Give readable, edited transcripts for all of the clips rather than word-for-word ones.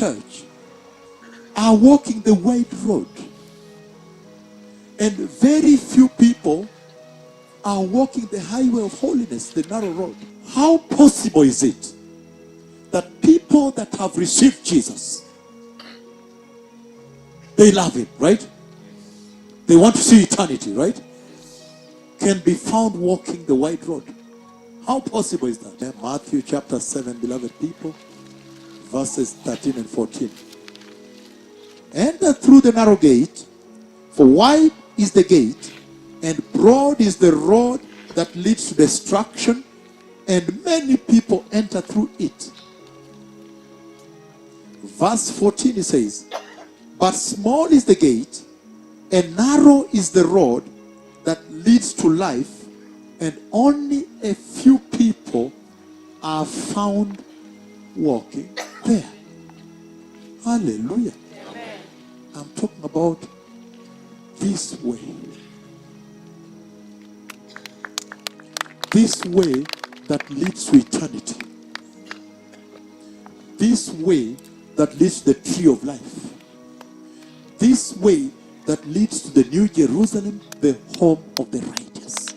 church are walking the wide road, and very few people are walking the highway of holiness, the narrow road. How possible is it that people that have received Jesus, they love him, right? They want to see eternity, right? Can be found walking the wide road? How possible is that? Matthew chapter 7, beloved people, verses 13 and 14. Enter through the narrow gate, for wide is the gate, and broad is the road that leads to destruction, and many people enter through it. Verse 14, it says, but small is the gate, and narrow is the road that leads to life, and only a few people are found walking there. Hallelujah. Amen. I'm talking about this way. This way that leads to eternity. This way that leads to the tree of life. This way that leads to the New Jerusalem, the home of the righteous.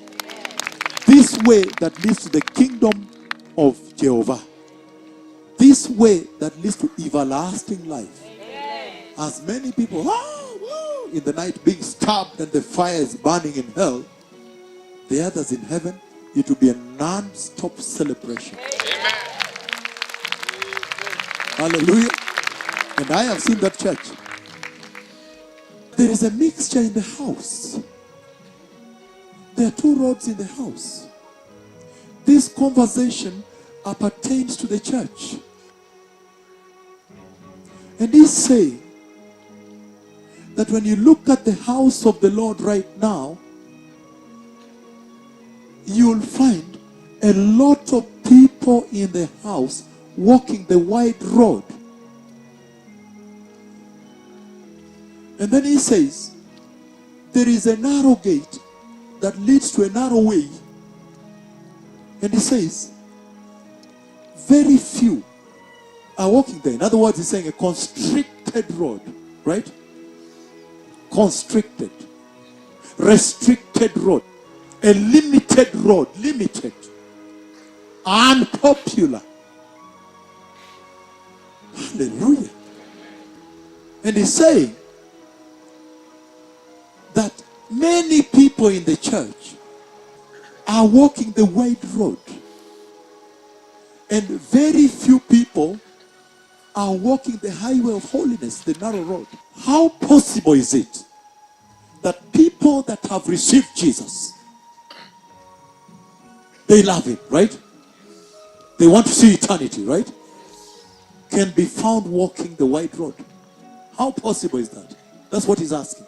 This way that leads to the kingdom of Jehovah. This way that leads to everlasting life. As many people in the night being stabbed and the fire is burning in hell, the others in heaven, it will be a non-stop celebration. Amen. Hallelujah. And I have seen that church. There is a mixture in the house. There are two roads in the house. This conversation appertains to the church. And he's saying that when you look at the house of the Lord right now, you'll find a lot of people in the house walking the wide road. And then he says, there is a narrow gate that leads to a narrow way. And he says, very few are walking there. In other words, he's saying a constricted road, right? Constricted, restricted road, a limited road, limited, unpopular. Hallelujah. And he's saying that many people in the church are walking the wide road, and very few people are walking the highway of holiness, the narrow road. How possible is it that people that have received Jesus, they love him, right? They want to see eternity, right? Can be found walking the wide road? How possible is that? That's what he's asking.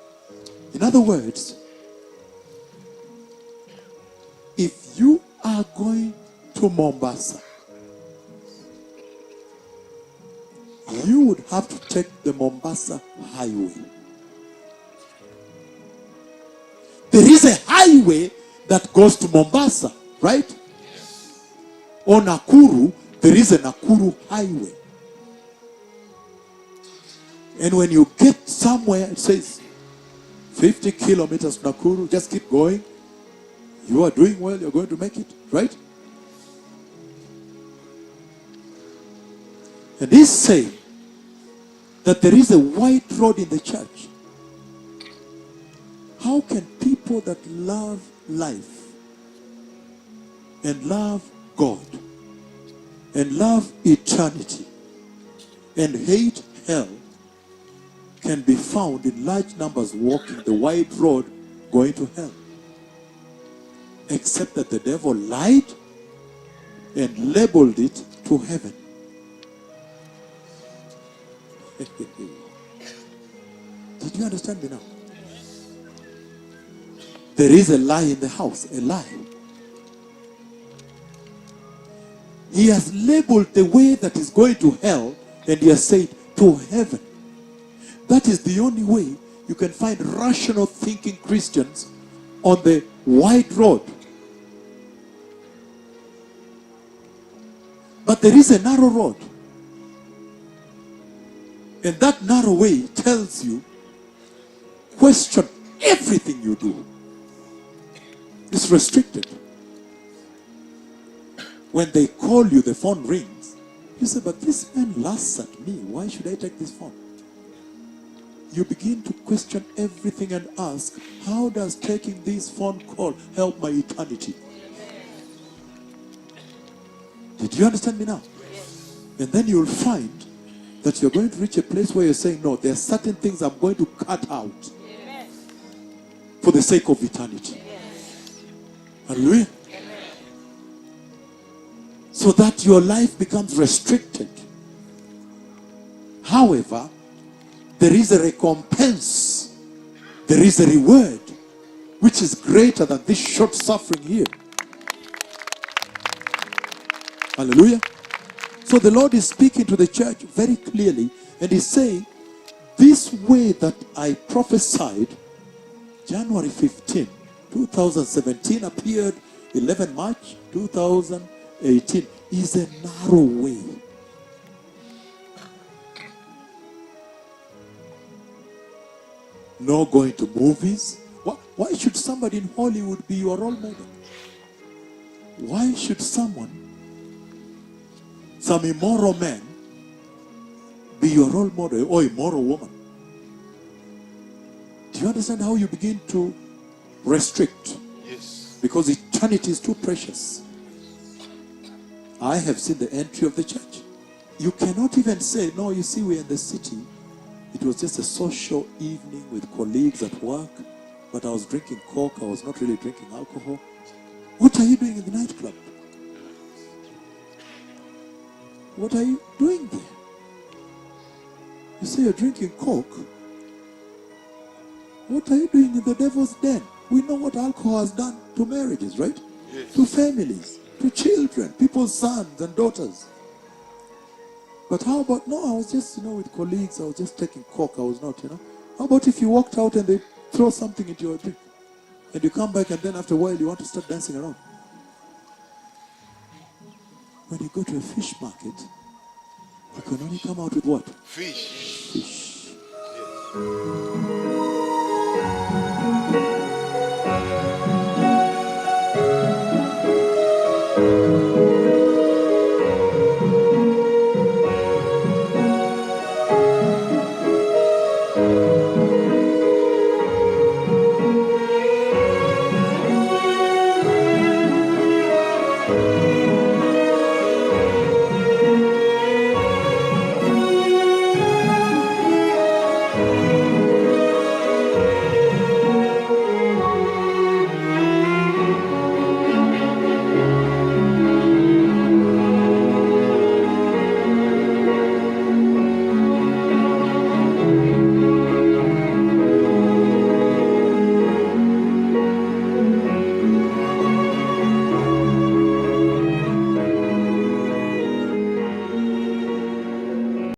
In other words, if you are going to Mombasa, you would have to take the Mombasa highway. There is a highway that goes to Mombasa, right? Or Nakuru, there is a Nakuru highway. And when you get somewhere, it says 50 kilometers to Nakuru, just keep going. You are doing well, you're going to make it, right? And he's saying that there is a wide road in the church. How can people that love life and love God and love eternity and hate hell can be found in large numbers walking the wide road going to hell? Except that the devil lied and labeled it to heaven. Did you understand me now? There is a lie in the house, a lie. He has labeled the way that is going to hell, and he has said to heaven. That is the only way you can find rational thinking Christians on the wide road. But there is a narrow road. And that narrow way tells you, question everything you do. It's restricted. When they call you, the phone rings. You say, but this man laughs at me. Why should I take this phone? You begin to question everything and ask, how does taking this phone call help my eternity? Did you understand me now? And then you'll find that you're going to reach a place where you're saying, no, there are certain things I'm going to cut out for the sake of eternity. Hallelujah. So that your life becomes restricted. However, there is a recompense. There is a reward which is greater than this short suffering here. Hallelujah. So the Lord is speaking to the church very clearly, and He's saying, this way that I prophesied, January 15, 2017, appeared 11 March 2018, is a narrow way. No going to movies. Why should somebody in Hollywood be your role model? Why should some immoral man be your role model, or immoral woman? Do you understand how you begin to restrict? Yes. Because eternity is too precious. I have seen the entry of the church. You cannot even say, no, you see, we're in the city. It was just a social evening with colleagues at work, but I was drinking Coke. I was not really drinking alcohol. What are you doing in the nightclub? What are you doing there? You say you're drinking Coke. What are you doing in the devil's den? We know what alcohol has done to marriages, right? Yes. To families, to children, people's sons and daughters. But how about, no, I was just, with colleagues, I was just taking Coke, I was not, How about if you walked out and they throw something into your drink? And you come back and then after a while you want to start dancing around? When you go to a fish market, you can only come out with what? Fish. Fish. Yes.